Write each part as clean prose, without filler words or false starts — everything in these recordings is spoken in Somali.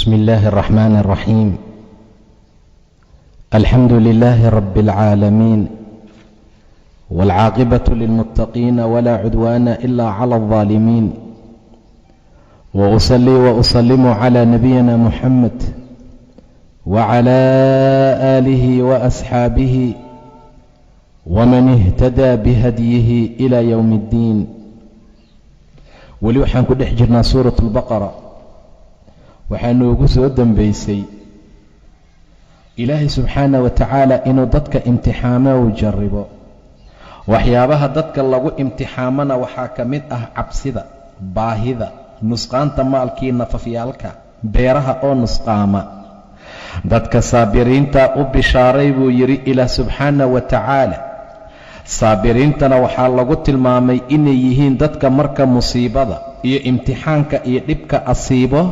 بسم الله الرحمن الرحيم. الحمد لله رب العالمين، والعاقبة للمتقين ولا عدوان إلا على الظالمين، وأصلي وأسلم على نبينا محمد وعلى آله وأصحابه ومن اهتدى بهديه إلى يوم الدين. weli waxaan ku dhex jirnaa suurat albaqara. waxaa noogu soo dambaysay ilaahay subxaana wa tacaala inuu dadka imtixaamo u jarribo. waxyaabaha dadka lagu imtixaamana waxaa ka mid ah cabsida, baahida, nusqaanta maalkii, nafafyaalka, beeraha oo nusqaama. dadka saabiriinta u bishaaray buu yidhi ilaah subxaana wa tacaala. saabiriintana waxaa lagu tilmaamay inay yihiin dadka marka musiibada iyo imtixaanka iyo dhibka asiibo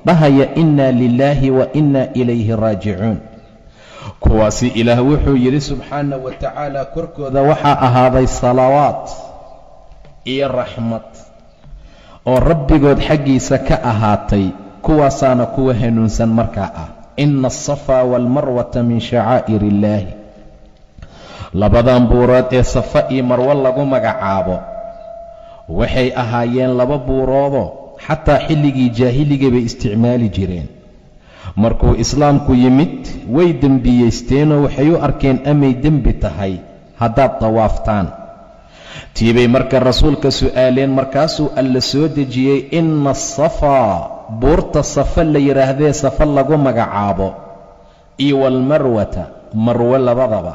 dhahaya innaa lilaahi wa innaa ilayhi raajicuun. kuwaasi ilaah wuxuu yidhi subxaana wa tacaala korkooda waxaa ahaaday salawaad iyo raxmad oo rabbigood xaggiisa ka ahaatay. kuwaasaana kuwa hanuunsan markaa ah. ina asafaa waalmarwata min shacaa'ir illaahi. labadan buurood ee safa iyo marwo lagu magacaabo waxay ahaayeen laba buuroodoo xataa xilligii jaahiliga bay isticmaali jireen. markuu islaamku yimid way dembiyeysteenoo waxay u arkeen amay dembi tahay haddaad dawaaftaan. tiibay marka rasuulka su'aaleen, markaasuu alla soo dejiyey ina asafaa, buurta safa la yidhaahdee safa lagu magacaabo, iyo waalmarwata, marwo labadaba,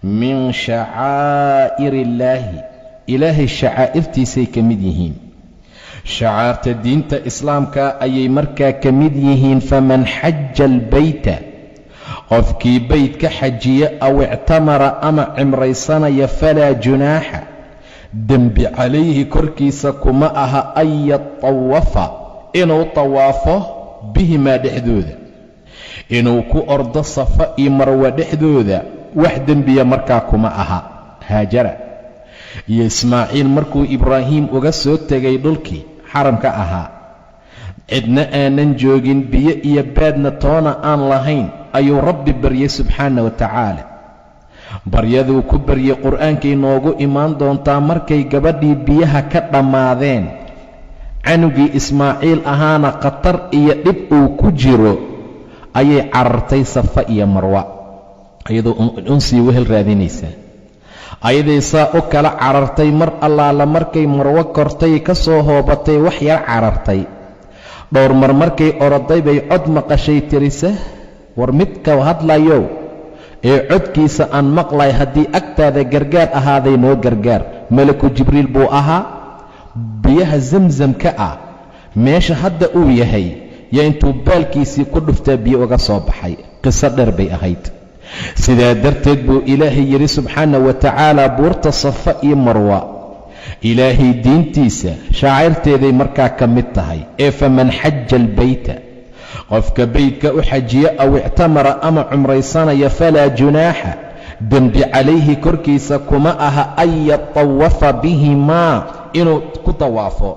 min shacaa'ir illaahi, ilaahay shacaa'irtiisay ka mid yihiin. shacaarta diinta islaamka ayay markaa ka mid yihiin. faman xaja albayta, qofkii bayt ka xajiya aw ictamara ama cimraysanaya falaa junaaxa, dembi calayhi korkiisa kuma aha an yatawafa, inuu tawaafo bihimaa dhexdooda, inuu ku ordo safa iyo marwa dhexdooda wax dembiya markaa kuma aha. haajara iyo ismaaciil markuu ibraahim uga soo tegay dhulkii xaramka ahaa, cidna aanan joogin, biyo iyo baadna toona aan lahayn, ayuu rabbi baryey subxaana wa tacaala. baryaduu ku baryey qur'aankay noogu imaan doontaa. markay gabadhii biyaha ka dhammaadeen, canugii ismaaciil ahaana khatar iyo dhib uu ku jiro, ayay carartay safa iyo marwa iyadoo unsii wehel raadinaysaa. ayaday saa u kala carartay. mar allaala markay marwo kortay ka soo hoobatay, wax yar carartay. dhowr mar markay oroday bay cod maqashay tirisa, war midka hadlayow ee codkiisa aan maqlay, haddii agtaada gargaar ahaaday noo gargaar. malaku jibriil buu ahaa. biyaha zamzamka ah meesha hadda uu yahay yaa intuu baalkiisii ku dhuftaa biyo uga soo baxay. qiso dheer bay ahayd. sidaa darteed buu ilaahay yidhi subxaana wa tacaala, buurta safa iyo marwa ilaahay diintiisa shaacirteeday markaa ka mid tahay. ee faman xaja albayta, qofka beydka u xajiya aw ictamara ama cumraysanaya falaa junaaxa, dembi calayhi korkiisa kuma aha an yatawafa bihimaa, inuu ku tawaafo.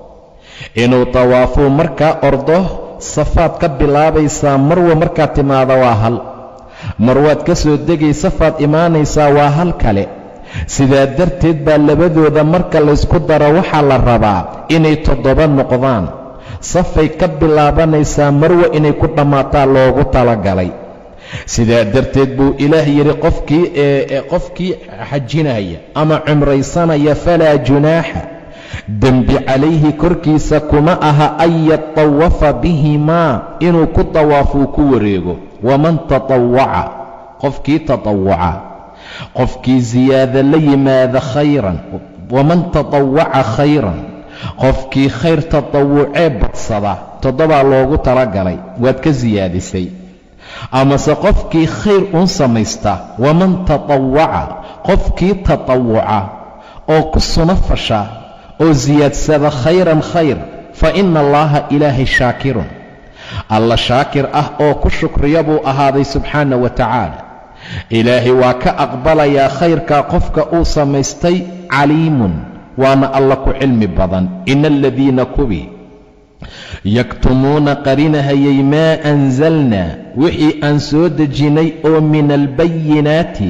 inuu tawaafo markaa ordo safaad ka bilaabaysaa, marwa markaa timaada waa hal, marwaad ka soo degay safaad imaanaysaa waa hal kale. sidaa darteed baa labadooda marka laysku daro waxaa la rabaa inay 7 noqdaan. safay ka bilaabanaysaa, marwa inay ku dhammaataa loogu talagalay. sidaa darteed buu ilaah yidhi qofkii xajinaya ama cumraysanaya falaa junaaxa, dembi calayhi korkiisa kuma aha an yatawafa bihimaa, inuu ku tawaafuu ku wareego. waman tatawaca, qofkii tatawuca, qofkii ziyaada la yimaada khayran, waman tatawaca khayran, qofkii khayr tatawucee badsada, 7 loogu talagalay, waad ka siyaadisay. amase qofkii khayr uun samaysta, waman tatawaca, qofkii tatawuca oo ku suna fasha oo siyaadsada khayran khayr, fa ina allaha ilaahay shaakirun, alla shaakir ah oo ku shukriya buu ahaaday subxaana wa tacaala. ilaahay waa ka aqbalayaa khayrkaa qofka uu samaystay. caliimun, waana alla ku cilmi badan. ina aladiina kuwii yaktumuuna qarinahayay maa anzalnaa wixii aan soo dejinay oo min albayinaati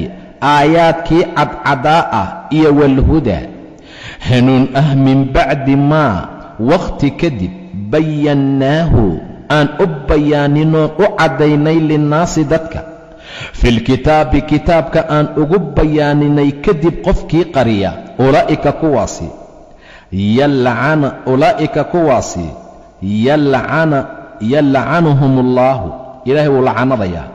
aayaadkii cadcadaa ah iyo walhudaa hanuun ah min bacdi maa wakhti kadib bayannaahu aan u bayaaninoon u caddaynay linnaasi dadka filkitaabi kitaabka aan ugu bayaaninay kadib qofkii qariya ulaa'ika kuwaasi yalcanuhum allaahu ilaahay wuu lacanadayaa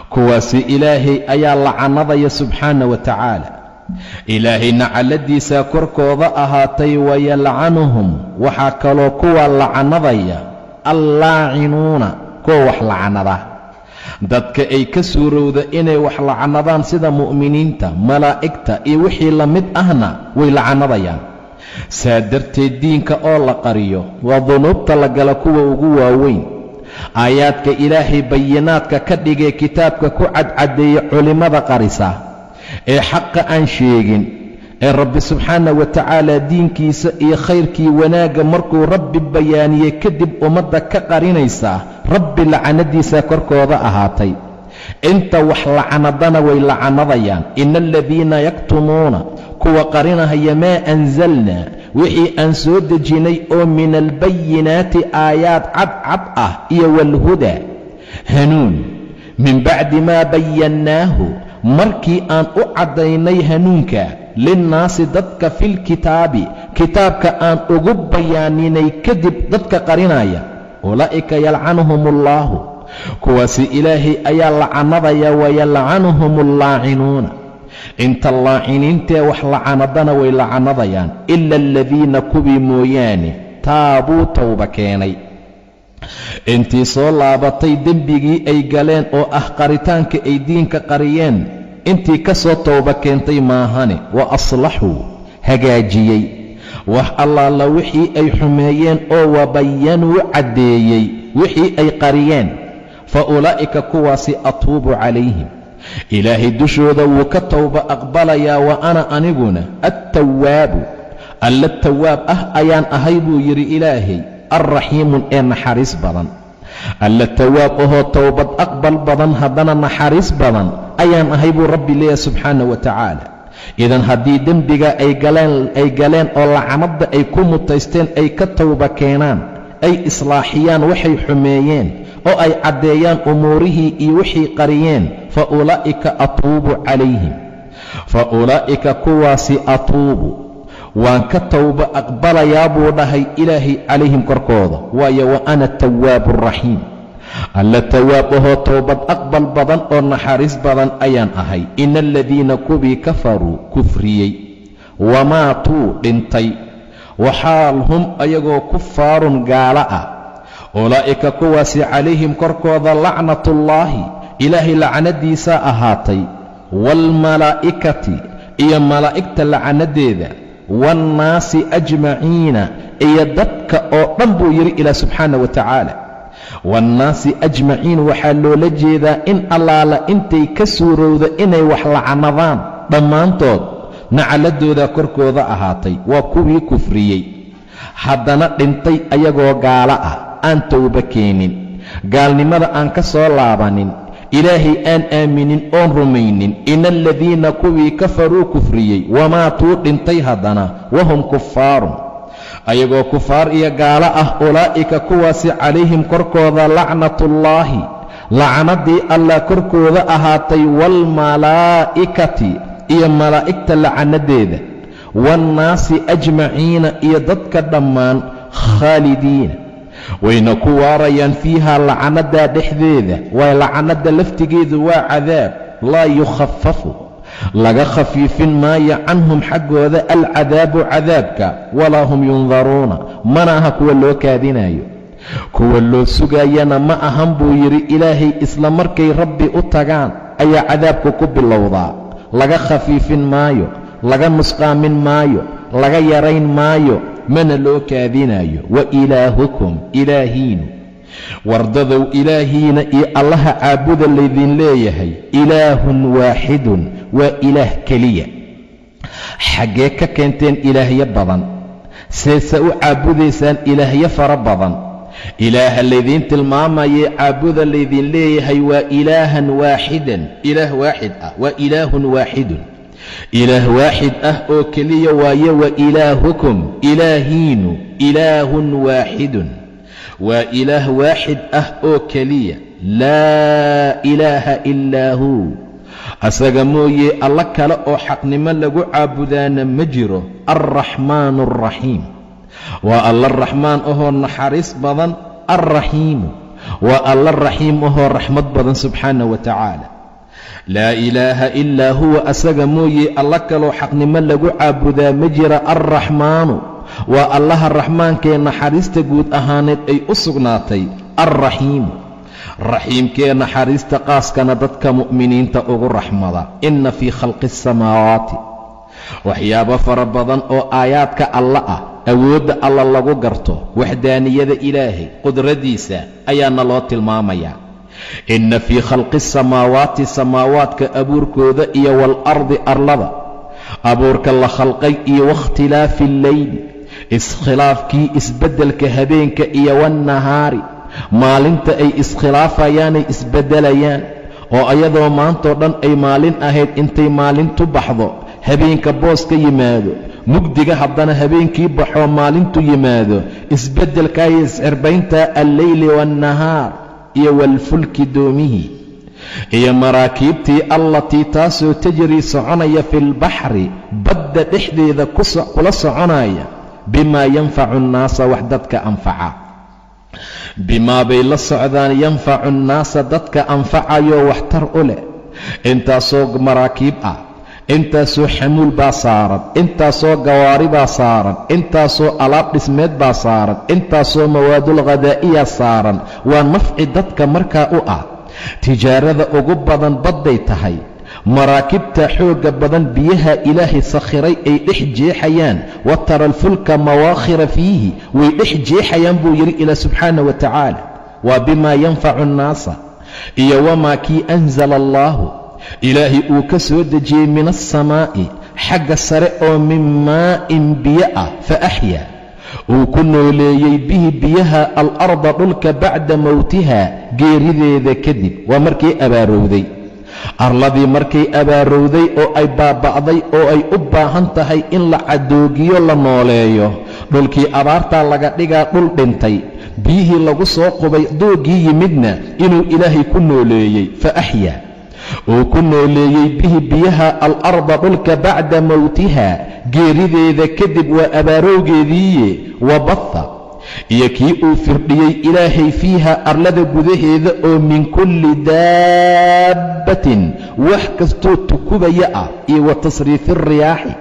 kuwaasi ilaahay ayaa lacanadaya subxaana wa tacaala ilaahay nacaladiisaa korkooda ahaatay wayalcanuhum waxaa kaloo kuwa lacanadaya allaacinuuna kuwa wax lacanada dadka ay ka suurowda inay wax lacanadaan sida mu'miniinta malaa'igta iyo wixii la mid ahna way lacanadayaan saa darteed diinka oo la qariyo waa dunuubta la gala kuwa ugu waaweyn aayaadka ilaahay bayinaadka ka dhigee kitaabka ku cadcadeeye culimmada qarisa ee xaqa aan sheegin ee rabbi subxaana wa tacaala diinkiisa iyo khayrkii wanaagga markuu rabbi bayaaniyey kadib ummadda ka qarinaysaa rabbi lacanadiisaa korkooda ahaatay inta wax lacanadana way lacanadayaan ina aladiina yaktumuuna kuwa qarinahaya maa anzalnaa wixii aan soo dejinay oo min albayinaati aayaad cadcad ah iyo walhudaa hanuun min bacdi maa bayannaahu markii aan u caddaynay hanuunka linnaasi dadka filkitaabi kitaabka aan ugu bayaaninay kadib dadka qarinaya ulaa'ika yalcanuhum allaahu kuwaasi ilaahay ayaa lacanadaya wayalcanuhum allaacinuuna inta laaciniintee wax lacanadana way lacanadayaan ila aladiina kuwii mooyaane taabuu towba keenay intii soo laabatay dembigii ay galeen oo ah qaritaanka ay diinka qariyeen intii ka soo towba keentay maahane wa aslaxuu hagaajiyey wax allaala wixii ay xumeeyeen oo wabayanuu caddeeyey wixii ay qariyeen fa ulaa'ika kuwaasi atuubu calayhim ilaahay dushooda wuu ka towba aqbalayaa wa ana aniguna attawaabu alla tawaab ah ayaan ahay buu yidhi ilaahay alraxiimun ee naxariis badan alla tawaab ahoo towbad aqbal badan haddana naxariis badan ayaan ahay buu rabbi leeyahay subxaana wa tacaala idan haddii dembiga ay galeen oo lacanadda ay ku mutaysteen ay ka towba keenaan ay islaaxiyaan waxay xumeeyeen oo ay caddeeyaan umuurihii iyo wixii qariyeen fa ulaa'ika atuubu calayhim fa ulaa'ika kuwaasi atuubu waan ka towba aqbalayaa buu dhahay ilaahay calayhim korkooda waayo wa ana tawaabu raxiim alla tawaab ahoo towbad aqbal badan oo naxariis badan ayaan ahay ina aladiina kuwii kafaruu kufriyey wamaatuu dhintay waxaal hum ayagoo kufaarun gaala ah ulaa'ika kuwaasi calayhim korkooda lacnatullaahi ilaahay lacnadiisaa ahaatay waalmalaa'ikati iyo malaa'igta lacnadeeda waannaasi ajmaciina iyo dadka oo dhan buu yidhi ilaah subxaana wa tacaala waannaasi ajmaciin waxaa loola jeedaa in allaala intay ka suurowda inay wax lacanadaan dhammaantood nacaladooda korkooda ahaatay waa kuwii kufriyey haddana dhintay ayagoo gaalo ah aan towba keenin gaalnimada aan ka soo laabanin ilaahay aan aaminin oon rumaynin ina aladiina kuwii kafaruu kufriyey wamaatuu dhintay haddana wahum kufaarun ayagoo kufaar iyo gaalo ah ulaa'ika kuwaasi calayhim korkooda lacnatullaahi lacnadii allah korkooda ahaatay waalmalaa'ikati iyo malaa'igta lacanadeeda waannaasi ajmaciina iyo dadka dhammaan khaalidiina wayna ku waarayaan fiihaa lacanadaa dhexdeeda waay lacanada laftigeedu waa cadaab laa yukhafafu laga khafiifin maayo canhum xaggooda alcadaabu cadaabka walaa hum yundaruuna mana aha kuwa loo kaadinayo kuwa loo sugayana ma ahan buu yidhi ilaahay isla markay rabbi u tagaan ayaa cadaabku ku bilowdaa laga khafiifin maayo laga nusqaamin maayo laga yarayn maayo mana loo kaadinayo wa ilaahukum ilaahiinu wardadow ilaahiina iyo allaha caabuda laydin leeyahay ilaahun waaxidun waa ilaah keliya xaggee ka keenteen ilaahyo badan seese u caabudaysaan ilaahyo fara badan ilaaha laydiin tilmaamayay caabuda laydin leeyahay waa ilaahan waaxidan, ilaah waaxid ah, waa ilaahun waaxidun, ilaah waaxid ah oo keliya waaye. wa ilaahukum, ilaahiinu ilaahun waaxidun, waa ilaah waaxid ah oo keliya. laa ilaaha ilaa huu, asaga mooye alla kale oo xaqnimo lagu caabudaana ma jiro. alraxmaanu alraxiim, waa alla raxmaan ahoo naxariis badan. alraxiimu, waa alla raxiim ahoo raxmad badan subxaana wa tacaala. laa ilaaha ilaa huwa, asaga mooye alla kaloo xaqnimo lagu caabudaa ma jira. alraxmaanu, waa allaha raxmaankee naxariista guud ahaaneed ay u sugnaatay. alraxiimu, raxiimkee naxariista qaaskana dadka mu'miniinta ugu raxmada. inna fii khalqi asamaawaati, waxyaabo fara badan oo aayaadka alla ah, awoodda alla lagu garto, waxdaaniyada ilaahay, qudradiisa ayaana loo tilmaamayaa. inna fii khalqi asamaawaati, samaawaadka abuurkooda iyo waalardi, arlada abuurka la khalqay, iyo waاkhtilaafi alleyli, iskhilaafkii isbeddelka habeenka iyo waannahaari, maalinta ay iskhilaafayaanay isbeddelayaan, oo ayadoo maantoo dhan ay maalin ahayd intay maalintu baxdo habeenka boos ka yimaado, mugdiga haddana habeenkii baxoo maalintu yimaado, isbeddelkaayo iscirbaynta alleyli waannahaar, iyo waalfulki doomihii, iyo maraakiibtii allatii taasoo tajrii soconaya fi lbaxri, badda dhexdeeda kula soconaya, bimaa yanfacu annaasa, wax dadka anfaca. bimaa bay la socdaan yanfacu annaasa, dadka anfacayoo waxtar u leh. intaasoo maraakiib ah, intaasoo xamuul baa saaran, intaasoo gawaari baa saaran, intaasoo alaab dhismeed baa saaran, intaasoo mawaadul ghadaa'iya saaran. waa nafci dadka markaa u ah. tijaarada ugu badan badday tahay. maraakibta xoogga badan biyaha ilaahay sakhiray ay dhex jeexayaan. wa tara alfulka mawaakhira fiihi, way dhex jeexayaan buu yidhi ilaah subxaana wa tacaala. waa bimaa yanfacu annaasa, iyo wamaa kii anzala allaahu, ilaahay uu ka soo dejiyey min alsamaa'i, xagga sare oo min maa'in biyo ah. fa axyaa, uu ku nooleeyey bihi biyaha alarda, dhulka bacda mowtiha, geerideeda kadib. waa markay abaarowday, arladii markay abaarowday oo ay baaba'day oo ay u baahan tahay in la cadoogiyo, la nooleeyo. dhulkii abaartaa laga dhigaa dhul dhintay, biyihii lagu soo qubay doogii yimidna inuu ilaahay ku nooleeyey. fa axyaa, uu ku nooleeyey bihi biyaha alarda, dhulka bacda mowtiha, geerideeda kadib. waa abaarowgeediiye. wa batha, iyo kii uu firdhiyey ilaahay fiiha, arlada gudaheeda, oo min kulli daabbatin, wax kastoo tukubaya ah. iyo wa tasriifi alriyaaxi,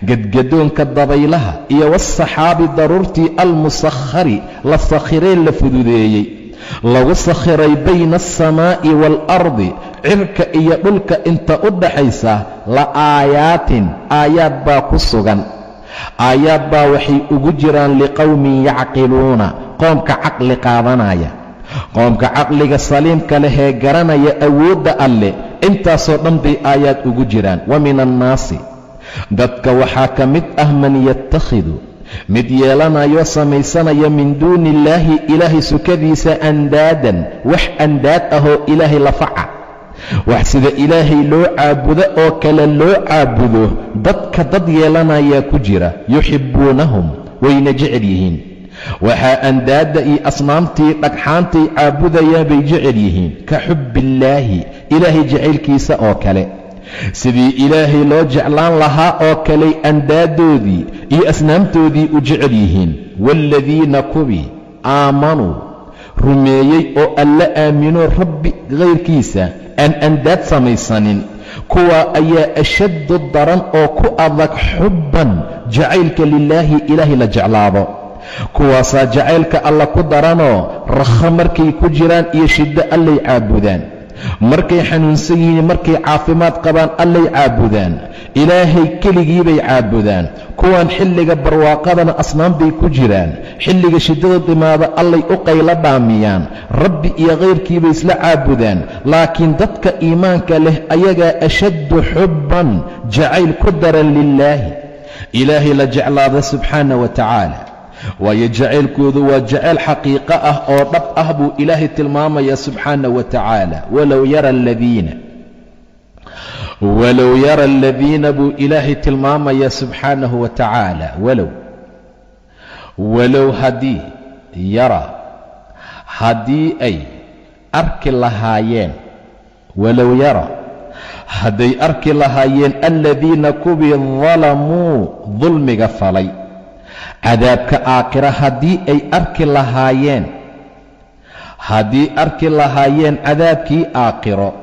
gadgadoonka dabaylaha, iyo waasaxaabi, daruurtii almusakhari, la sakhiree la fududeeyey, lagu sakhiray bayna alsamaa'i waalardi, cirka iyo dhulka inta u dhaxaysa. la aayaatin, aayaad baa ku sugan. aayaad baa waxay ugu jiraan liqowmin yacqiluuna, qoomka caqli qaadanaya, qoomka caqliga saliimka lehee garanaya awoodda alleh. intaasoo dhan bay aayaad ugu jiraan. wa min annaasi, dadka waxaa ka mid ah man yatakhidu, mid yeelanayo samaysanaya min duuni illaahi, ilaahay sukadiisa, andaadan, wax andaad ahoo ilaahay la faca, wax sida ilaahay loo caabudo oo kale loo caabudo. dadka dad yeelanayaa ku jira. yuxibbuunahum, wayna jecel yihiin. waxaa andaadda iyo asnaamtii dhagxaantay caabudayaan bay jecel yihiin. ka xubbillaahi, ilaahay jacaylkiisa oo kale. sidii ilaahay loo jeclaan lahaa oo kaley andaadoodii iyo asnaamtoodii u jecel yihiin. waaladiina kuwii aamanuu, rumeeyey oo alla aaminoo rabbi kayrkiisa aan andaad samaysanin, kuwa ayaa ashaddu daran oo ku adag xubban, jacaylka lilaahi, ilaahay la jeclaado. kuwaasaa jacaylka alla ku daranoo rakha markay ku jiraan iyo shiddo allay caabudaan. markay xanuunsan yihiin, markay caafimaad qabaan allay caabudaan. ilaahay keligii bay caabudaan. kuwan xilliga barwaaqadana asnaam bay ku jiraan. xilliga shiddada timaada allay u qaylo dhaamiyaan. rabbi iyo kayrkii bay isla caabudaan. laakiin dadka iimaanka leh ayagaa ashaddu xubban, jacayl ku daran lilaahi, ilaahay la jeclaada subxaana wa tacaala. waayo jacaylkoodu waa jacayl xaqiiqo ah oo dhab ah buu ilaahay tilmaamaya subxaana wa tacaala. walow yara aladiina buu ilaahay tilmaamaya subxaanahu wa tacaala. walow haddii ay arki lahaayeen, walow yara hadday arki lahaayeen aladiina kuwii dalamuu dulmiga falay cadaabka aakhira haddii ay arki lahaayeen cadaabkii aakhiro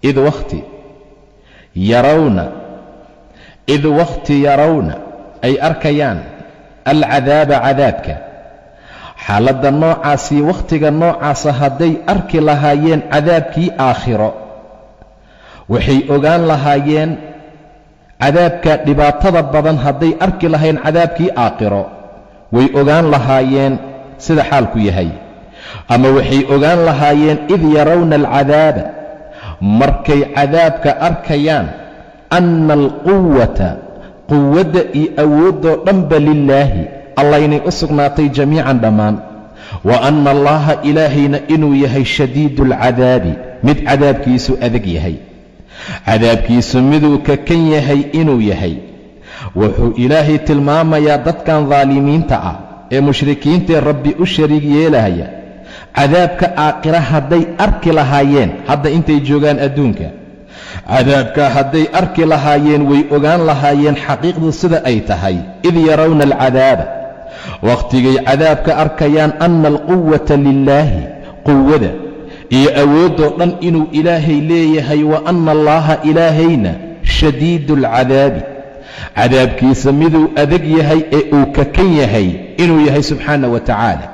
id wakhti yarawna ay arkayaan alcadaaba cadaabka. xaaladda noocaasii wakhtiga noocaasa hadday arki lahaayeen cadaabkii aakhiro waxay ogaan lahaayeen cadaabka dhibaatada badan hadday arki lahayn cadaabkii aakhiro way ogaan lahaayeen sida xaalku yahay. ama waxay ogaan lahaayeen id yarawna alcadaaba markay cadaabka arkayaan anna alquwata quwadda iyo awooddoo dhanba lilaahi allaynay u sugnaatay jamiican dhammaan. wa anna allaha ilaahayna inuu yahay shadiidu alcadaabi mid cadaabkiisu adag yahay, cadaabkiisu miduu kakan yahay inuu yahay. wuxuu ilaahay tilmaamayaa dadkan daalimiinta ah ee mushrikiintaee rabbi u shariig yeelaya cadaabka aakhira hadday arki lahaayeen, hadda intay joogaan adduunka, cadaabka hadday arki lahaayeen way ogaan lahaayeen xaqiiqdu sida ay tahay. id yarawna alcadaaba wakhtigay cadaabka arkayaan anna alquwata lilaahi quwada iyo awooddoo dhan inuu ilaahay leeyahay. wa anna allaha ilaahayna shadiidu alcadaabi cadaabkiisa miduu adag yahay ee uu kakan yahay inuu yahay subxaana wa tacaala.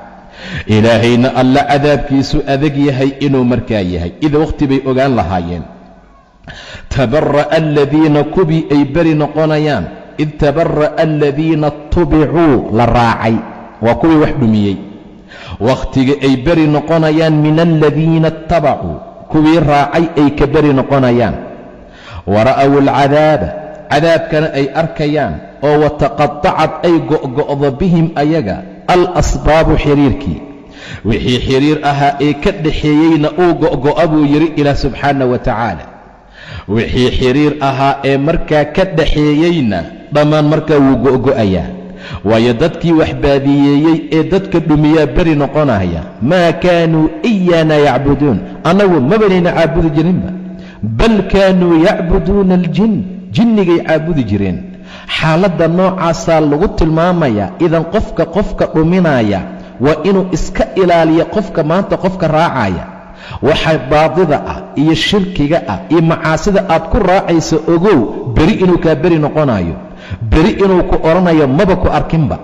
ilaahayna alla cadaabkiisu adag yahay inuu markaa yahay. id wakhti bay ogaan lahaayeen tabara'a aladiina kubii ay beri noqonayaan. id tabara'a aladiina tubicuu la raacay waa kuwii wax dhumiyey. wakhtiga ay beri noqonayaan min aladiina ittabacuu kuwii raacay ay ka beri noqonayaan. wara'aw alcadaaba cadaabkana ay arkayaan oo wataqatacad ay go'go'do bihim ayaga alasbaabu xiriirkii wixii xiriir ahaa ee ka dhaxeeyeyna uu go'go'a buu yidhi ilaah subxaana wa tacaala. wixii xiriir ahaa ee markaa ka dhaxeeyeyna dhammaan markaa wuu go'go'ayaa. waayo dadkii wax baadiyeeyey ee dadka dhumiyaa beri noqonaya. maa kaanuu iyaana yacbuduun annagu mabanayna caabudi jirinba, bal kaanuu yacbuduuna aljin jinnigay caabudi jireen. xaaladda noocaasaa lagu tilmaamayaa. idan qofka dhuminaya waa inuu iska ilaaliya qofka maanta qofka raacaya. waxa baadida ah iyo shirkiga ah iyo macaasida aad ku raacayso ogow beri inuu kaa beri noqonayo, beri inuu ku odhanayo maba ku arkinba,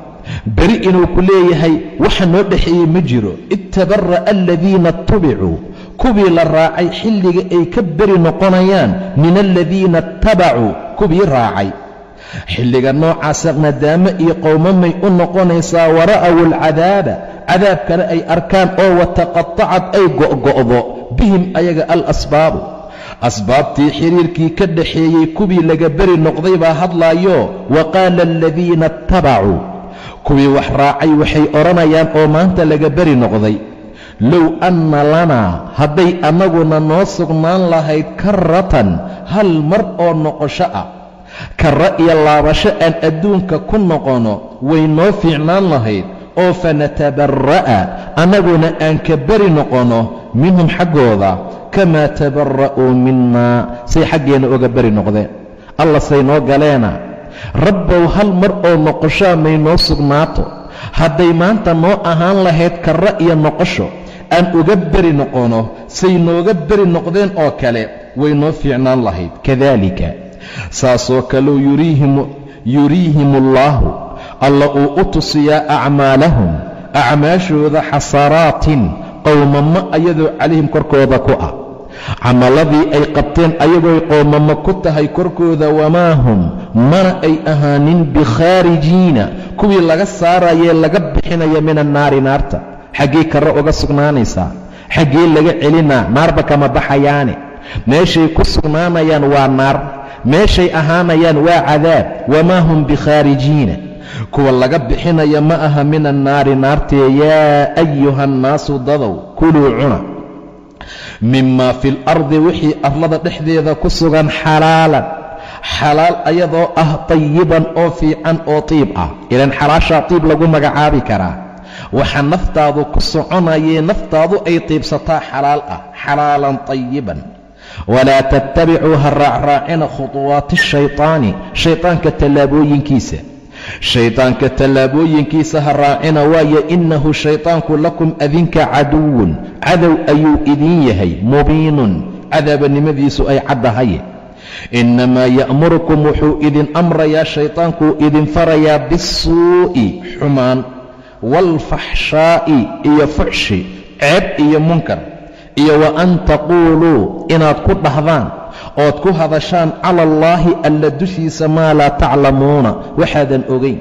beri inuu ku leeyahay waxa noo dhexeeyey ma jiro. id tabara'a aladiina ittabicuu kuwii la raacay xilliga ay ka beri noqonayaan min aladiina ittabacuu kuwii raacay. xilliga noocaasa nadaamo iyo qowmamay u noqonaysaa. wara'aw alcadaaba cadaabkana ay arkaan oo wataqatacad ay go'go'do bihim ayaga alasbaabu asbaabtii xiriirkii ka dhaxeeyey kuwii laga beri noqday baa hadlaayo. wa qaala aladiina ittabacuu kuwii wax raacay waxay odhanayaan oo maanta laga beri noqday low anna lanaa hadday annaguna noo sugnaan lahayd karratan hal mar oo noqosho ah, karra iyo laabasho aan adduunka ku noqono way noo fiicnaan lahayd oo fanatabarra'a annaguna aan ka beri noqono minhum xaggooda kamaa tabara'uu minnaa say xaggeenna oga beri noqdeen. alla say noo galeena rabbow hal mar oo noqoshaa may noo sugnaato. hadday maanta noo ahaan lahayd karra iyo noqosho aan uga beri noqono say nooga beri noqdeen oo kale way noo fiicnaan lahayd. kadaalika saasoo kaleu yuriihim allaahu alla uu u tusiyaa acmaalahum acmaashooda xasaraatin qowmamo ayadoo calayhim korkooda ku ah. camalladii ay qabteen ayagooy qowmamo ku tahay korkooda. wamaa hum mana ay ahaanin bikhaarijiina kuwii laga saarayee laga bixinaya min annaari naarta. xaggee karra uga sugnaanaysaa? xaggee laga celinaa? naarba kama baxayaane. meeshay ku sugnaanayaan waa naar, meeshay ahaanayaan waa cadaab. wamaa hum bikhaarijiina kuwa laga bixinaya ma aha min annaari naartee yaa ayuha annaasu dadow kuluu cuna mimaa fi lardi wixii arlada dhexdeeda ku sugan xalaalan xalaal ayadoo ah tayiban oo fiican oo tiib ah. ilan xalaashaa tiib lagu magacaabi karaa. waxa naftaadu ku soconayee naftaadu ay tiibsataa xalaal ah, xalaalan tayiban. walaa tattabicuu ha raacraacina khuطuwaati shayطaani, shayطaanka tallaabooyinkiisa. shayطaanka tallaabooyinkiisa ha raacina, waayo innahu shayطaanku lakum adinka caduwun, cadow ayuu idin yahay, mubiinun, cadaabanimadiisu ay caddahay. innamaa ya'murukum wuxuu idin amrayaa, shayطaankuu idin farayaa bisuu'i xumaan, waalfaxshaa'i iyo fuxshi, ceeb iyo munkar, iyo wa an taquuluu inaad ku dhahdaan ood ku hadashaan cala allaahi alla dushiisa maa laa taclamuuna, waxaadan ogayn,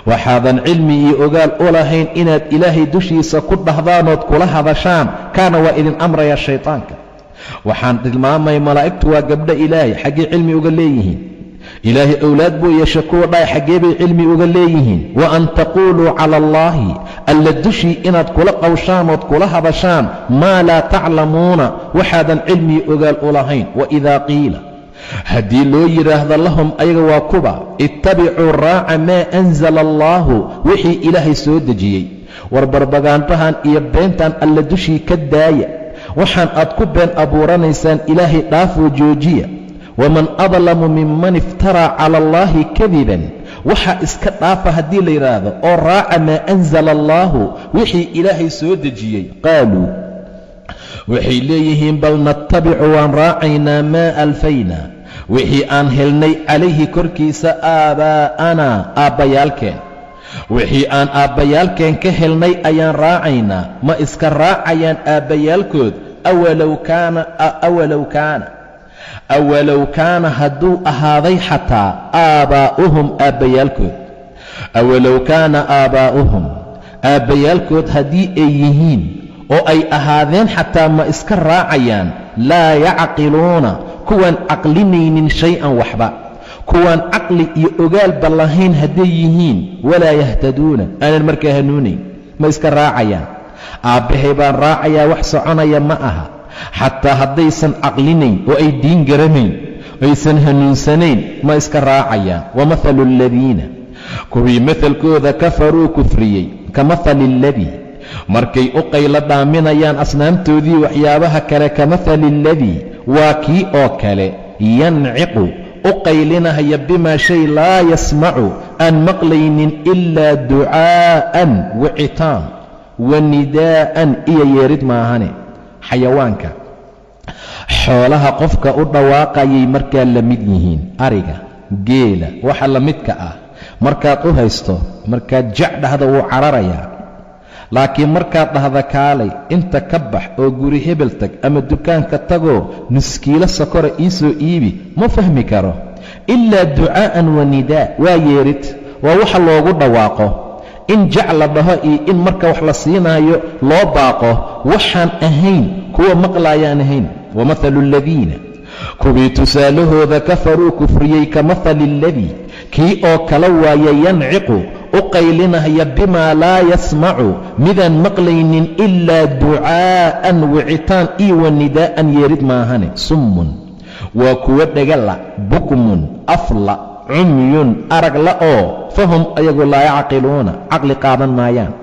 waxaadan cilmi iyo ogaal u lahayn inaad ilaahay dushiisa ku dhahdaanood kula hadashaan. kaana waa idin amrayaa shayطaanka. waxaan tilmaamay malaa'igtu waa gabdho ilaahay, xaggee cilmi uga leeyihiin? ilaahay owlaad buu yeesha kuwa dhaay, xaggee bay cilmi uga leeyihiin? wa an taquuluu cala allaahi alla dushii inaad kula qawshaan ood kula hadashaan maa laa taclamuuna, waxaadan cilmi ogaal u lahayn. waidaa qiila haddii loo yidhaahdo lahum ayaga waa kuba, ittabicuu raaca maa anzala allaahu wixii ilaahay soo dejiyey, war barbagaantahan iyo beentan alla dushii ka daaya, waxaan aad ku been abuuranaysaan ilaahay dhaafoo joojiya. waman adlamu minman iftaraa cala allaahi kadiban, waxaa iska dhaafa haddii la yidhaahdo oo raaca maa anzala allaahu wixii ilaahay soo dejiyey. qaaluu waxay leeyihiin bal nattabicu waan raacaynaa maa alfaynaa wixii aan helnay calayhi korkiisa aabaa'anaa aabbayaalkeen, wixii aan aabbayaalkeen ka helnay ayaan raacaynaa. ma iska raacayaan aabbayaalkood? awalow kaana hadduu ahaaday xataa aabaa'uhum aabbayaalkood, awalow kaana aabaa'uhum aabbayaalkood haddii ay yihiin oo ay ahaadeen xataa ma iska raacayaan? laa yacqiluuna kuwaan caqlinaynin shay-an waxba, kuwaan caqli iyo ogaalba lahayn hadday yihiin, walaa yahtaduuna aanan markaa hanuunayn, ma iska raacayaan? aabbahay baan raacayaa wax soconaya ma aha. xataa haddaysan caqlinayn oo ay diin garanayn, aysan hanuunsanayn, ma iska raacayaan. wamahalu aladiina kuwii mahalkooda kafaruu kufriyey, ka mahali aladii markay u qaylo dhaaminayaan asnaamtoodii waxyaabaha kale, ka mahali aladii waa kii oo kale, yanciqu u qaylinahaya bimaa shay laa yasmacu aan maqlaynin ilaa ducaa'an wicitaan, wa nidaa'an iyo yeerid maahane. xayawaanka xoolaha qofka u dhawaaqayay markaa la mid yihiin. ariga, geela, waxa la midka ah markaad u haysto, markaad jac dhahda wuu cararayaa. laakiin markaad dhahda kaalay inta ka bax oo guri hebel tag ama dukaanka tagoo nuskiilo sokora ii soo iibi, ma fahmi karo. ilaa ducaa'an wa nidaa, waa yeerid, waa waxa loogu dhawaaqo. in jac la dhaho iyo in marka wax la siinaayo loo baaqo, waxaan ahayn kuwa maqlaayaan ahayn. wamahalu aladiina kuwii tusaalahooda kafaruu kufriyey, ka mahali aladii kii oo kala waaya, yanciqu u qaylinaya bimaa laa yasmacu midaan maqlaynin ilaa ducaa'an wicitaan iyo wa nidaa'an yeerid maahane. summun waa kuwa dhegala, bukmun afla, cumyun aragla oo fahum ayagu laa yacqiluuna caqli qaadan maayaan.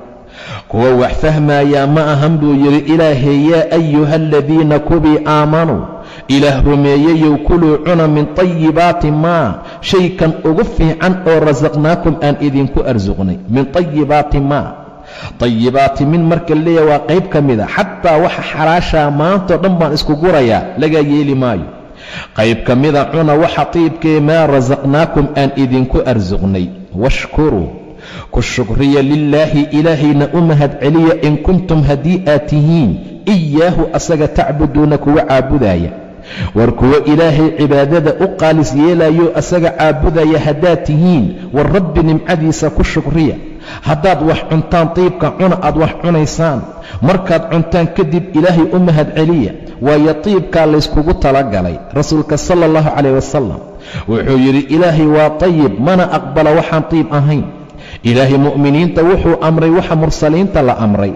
kuwa wax fahmaayaa ma ahan buu yidhi ilaahay. yaa ayuha aladiina kubii aamanuu ilaah rumeeyeyow, kuluu cuna min طayibaati maa shaykan ugu fiican oo rasaqnaakum aan idinku arsuqnay. min طayibaati maa, طayibaati min marka leeya waa qayb ka mida. xataa waxa xalaashaa maantao dhan baan isku gurayaa, lagaa yeeli maayo. qayb ka mida cuna waxa tiibkee maa rasaqnaakum aan idinku arsuqnay. washkuruu ku shukriya lilaahi ilaahayna u mahad celiya, in kuntum haddii aad tihiin iyaahu asaga tacbuduuna kuwa caabudaaya. war kuwa ilaahay cibaadada u qaalis yeelayo asaga caabudaya haddaad tihiin, war rabbi nimcadiisa ku shukriya. haddaad wax cuntaan tiibka cuna aad wax cunaysaan, markaad cuntaan kadib ilaahay u mahad celiya, waayo tiibkaa layskugu talagalay. rasuulka sala allahu calayh wasalam wuxuu yidhi ilaahay waa tayib, mana aqbala waxaan tiib ahayn. ilaahay mu'miniinta wuxuu amray waxa mursaliinta la amray.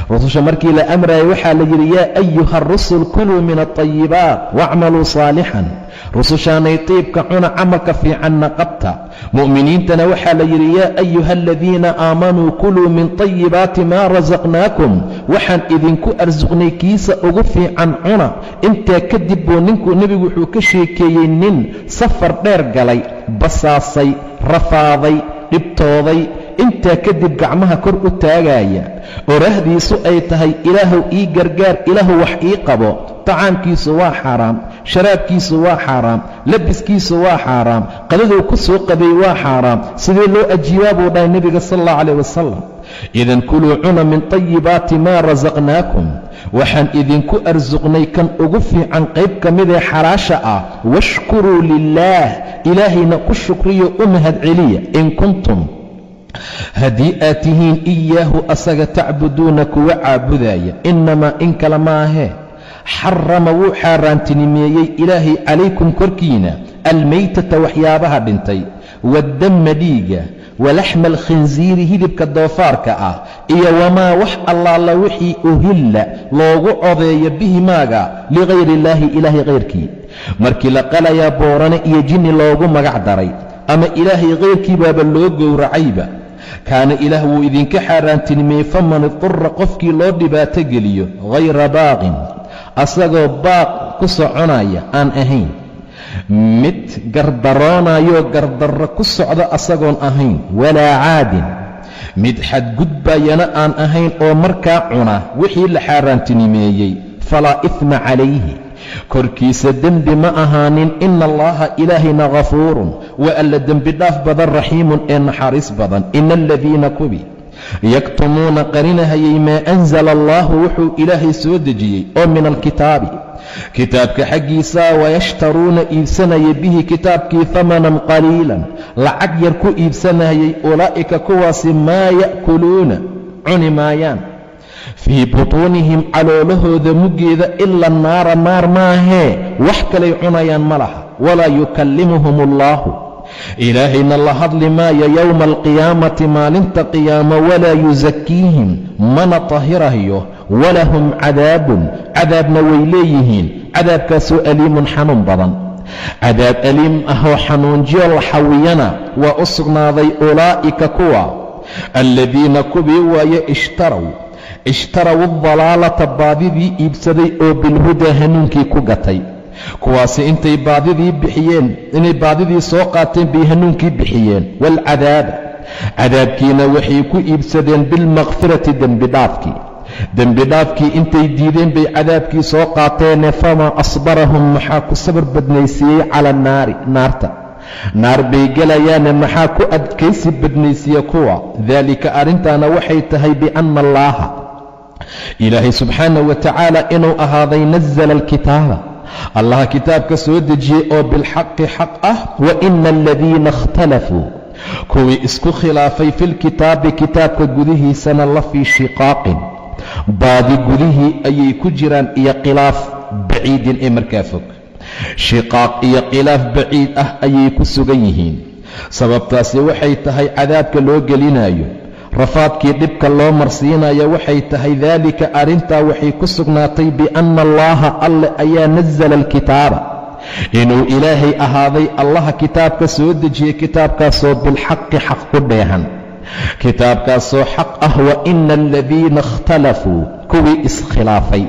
rususha markii la amrayay waxaa la yidhi yaa ayuha arusul kuluu min alطayibaat waacmaluu saalixan. rusushaanay tiibka cuna, camalka fiicanna qabta. mu'miniintana waxaa la yidhi yaa ayuha aladiina aamanuu kuluu min طayibaati maa rasaqnaakum, waxaan idinku arsuqnay kiisa ugu fiican cuna. intaa kadib buu nebigu wuxuu ka sheekeeyey nin safar dheer galay, basaasay, rafaaday, dhibtooday, intaa kadib gacmaha kor u taagaya, orahdiisu ay tahay ilaahow ii gargaar, ilaahu wax ii qabo. tacaamkiisu waa xaaraam, sharaabkiisu waa xaaraam, labiskiisu waa xaaraam, qadaduu ku soo qabay waa xaaraam. sidee loo ajiibaa buu dhahay nebiga sal allahu calayh wasalam. idan kuluu cuna min طayibaati maa rasaqnaakum, waxaan idinku arsuqnay kan ugu fiican qayb ka midee xalaasha ah. washkuruu lilaah, ilaahayna ku shukriyo u mahad celiya. in kuntum, haddii aad tihiin iyaahu asaga tacbuduuna kuwa caabudaya. inamaa in kale maahee xarama wuu xaaraantinimeeyey ilaahay calaykum korkiina almaytata waxyaabaha dhintay, waddamma dhiiga, walaxma alkhinsiiri hilibka doofaarka ah, iyo wamaa wax allaala wixii uhilla loogu codeeyo bihi maaga ligayri illaahi ilaahay kayrkii. markii la qalayaa boorane iyo jinni loogu magac daray, ama ilaahay kayrkii baaba loo gowracayba, kaana ilaah wuu idinka xaaraantinimeeyey. faman idura, qofkii loo dhibaato geliyo, hayra baaqin, asagoo baaq ku soconaya aan ahayn, mid gardaroonayoo gardarro ku socdo asagoon ahayn, walaa caadin, mid xadgudbayana aan ahayn oo markaa cuna wixii la xaaraantinimeeyey, falaa ifma calayhi, korkiisa dembi ma ahaanin. ina allaha ilaahayna ghafuurun, waa alla dembi dhaaf badan, raxiimun ee naxariis badan. ina aladiina kubi yaktumuuna qarinahayay maa anzala allaahu, wuxuu ilaahay soo dejiyey oo min alkitaabi, kitaabka xaggiisa, wayashtaruuna iibsanayay bihi kitaabkii hamanan qaliilan, lacag yar ku iibsanayay, ulaa'ika kuwaasi maa ya'kuluuna cuni maayaan fii butuunihim caloolahooda muggeeda ila naara, naar maahee wax kalay cunayaan ma laha. walaa yukallimuhum allaahu, ilaahayna la hadli maayo yowma alqiyaamati maalinta qiyaamo, walaa yusakiihim, mana tahirayo, walahum cadaabun, cadaabna way leeyihiin, cadaabkaasoo aliimun xanuun badan. cadaab aliim ahoo xanuunjiyo la xawiyana waa u sugnaaday. ulaa'ika kuwa aladiina kubii waaye ishtaraw adalaalata, baadidii iibsaday oo bilhudaa hanuunkii ku gatay. kuwaasi intay baadidii bixiyeen, inay baadidii soo qaateen bay hanuunkii bixiyeen. waalcadaaba, cadaabkiina waxay ku iibsadeen bilmakfirati, dembi dhaafkii intay diideen bay cadaabkii soo qaateene. famaa asbarahum, maxaa ku sabar badnaysiiyey cala annaari, naarta. naar bay gelayaane maxaa ku adkaysi badnaysiiye kuwa. daalika arrintaana waxay tahay bianna allaaha, ilaahay subxaanahu wa tacaala inuu ahaaday nazala alkitaaba, allaha kitaabka soo dejiyey oo bilxaqi xaq ah. wa ina aladiina ikhtalafuu, kuwii isku khilaafay filkitaabi, kitaabka gudihiisana la fii shiqaaqin, baadi gudihii ayay ku jiraan, iyo khilaaf baciidin ee markaa fog. shiqaaq iyo khilaaf baciid ah ayay ku sugan yihiin. sababtaasi waxay tahay cadaabka loo gelinayo, rafaadkii dhibka loo marsiinayo waxay tahay. daalika arrintaa waxay ku sugnaatay bianna allaaha, alle ayaa nazala alkitaaba, inuu ilaahay ahaaday allaha kitaabka soo dejiyey, kitaabkaasoo bilxaqi xaq ku dheehan, kitaabkaasoo xaq ah. wa ina aladiina ikhtalafuu, kuwii iskhilaafay,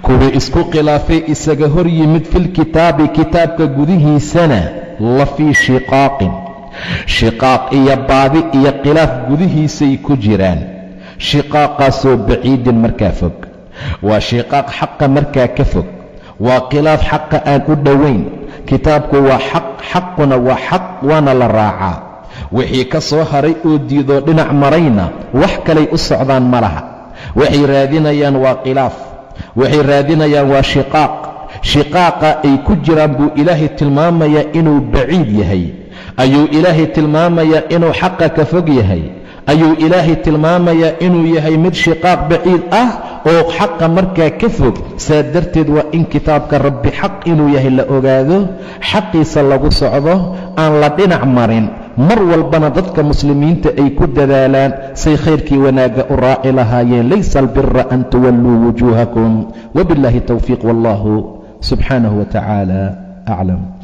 kuwii isku khilaafay isaga hor yimid filkitaabi, kitaabka gudihiisana la fii shiqaaqin, shiqaaq iyo baadi iyo khilaaf gudihiisay ku jiraan. shiqaaqaasoo baciidin, markaa fog. waa shiqaaq xaqa markaa ka fog, waa khilaaf xaqa aan u dhowayn. kitaabku waa xaq, xaquna waa xaq, waana la raacaa. wixii ka soo haray oo diidoo dhinac marayna wax kalay u socdaan ma laha. waxay raadinayaan waa khilaaf, waxay raadinayaan waa shiqaaq. shiqaaqa ay ku jiraan buu ilaahay tilmaamayaa inuu baciid yahay, ayuu ilaahay tilmaamayaa inuu xaqa ka fog yahay, ayuu ilaahay tilmaamayaa inuu yahay mid shiqaaq baciid ah oo xaqa markaa ka fog. saa darteed waa in kitaabka rabbi xaq inuu yahay la ogaado, xaqiisa lagu socdo, aan la dhinac marin, mar walbana dadka muslimiinta ay ku dadaalaan say khayrkii wanaagga u raaci lahaayeen. laysa albira an tuwalluu wujuuhakum. wabiاllahi towfiiq wallahu subxaanahu wa tacaala aclam.